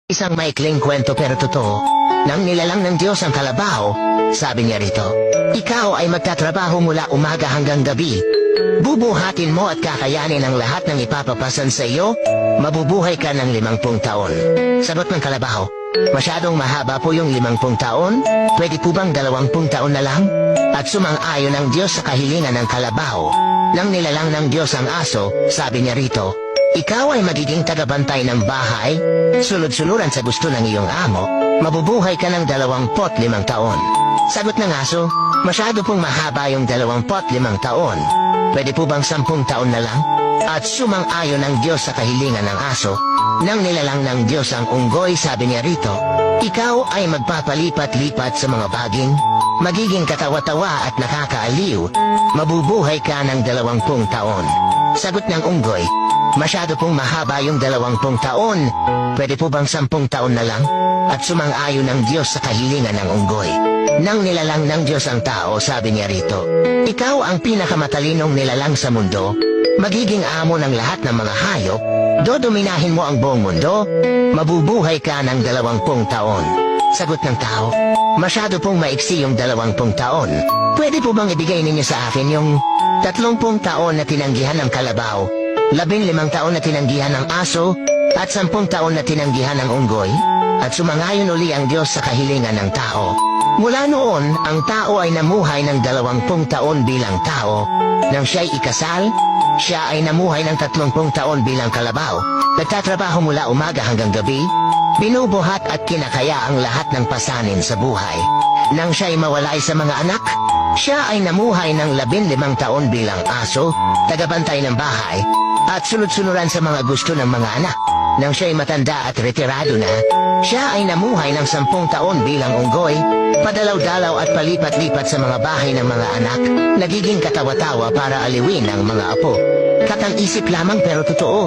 Isang maikling kwento pero totoo. Nang nilalang ng Diyos ang kalabaw, sabi niya rito, ikaw ay magtatrabaho mula umaga hanggang gabi. Bubuhatin mo at kakayanin ang lahat ng ipapapasan sa iyo, mabubuhay ka ng 50 taon. Sagot ng kalabaw, masyadong mahaba po yung 50 taon, pwede po bang 20 taon na lang? At sumang-ayon ang Diyos sa kahilingan ng kalabaw. Nang nilalang ng Diyos ang aso, sabi niya rito, ikaw ay magiging tagabantay ng bahay, sunod-sunuran sa gusto ng iyong amo, mabubuhay ka ng 25 taon. Sagot ng aso, masyado pong mahaba yung 25 taon. Pwede po bang 10 taon na lang? At sumang-ayon ang Diyos sa kahilingan ng aso. Nang nilalang ng Diyos ang unggoy, sabi niya rito, ikaw ay magpapalipat-lipat sa mga baging, magiging katawa-tawa at nakakaaliw, mabubuhay ka ng 20 taon. Sagot ng unggoy, masyado pong mahaba yung 20 taon, pwede po bang 10 taon na lang? At sumang-ayon ng Diyos sa kahilingan ng unggoy. Nang nilalang ng Diyos ang tao, sabi niya rito, ikaw ang pinakamatalinong nilalang sa mundo, magiging amo ng lahat ng mga hayop, dodominahin mo ang buong mundo, mabubuhay ka ng 20 taon. Sagot ng tao, masyado pong maiksi yung 20 taon, pwede po bang ibigay ninyo sa akin yung 30 taon na tinanggihan ng kalabaw, 15 taon na tinanggihan ng aso, at 10 taon na tinanggihan ng unggoy? At sumangayon uli ang Diyos sa kahilingan ng tao. Mula noon, ang tao ay namuhay ng 20 taon bilang tao. Nang siya'y ikasal, siya ay namuhay ng 30 taon bilang kalabaw. Nagtatrabaho mula umaga hanggang gabi, binubuhat at kinakaya ang lahat ng pasanin sa buhay. Nang siya'y mawalay sa mga anak, siya ay namuhay ng 15 taon bilang aso, tagabantay ng bahay, at sunod-sunuran sa mga gusto ng mga anak. Nang siya'y matanda at retirado na, siya ay namuhay ng 10 taon bilang unggoy, padalaw-dalaw at palipat-lipat sa mga bahay ng mga anak, nagiging katawa-tawa para aliwin ang mga apo. Katang-isip lamang pero totoo.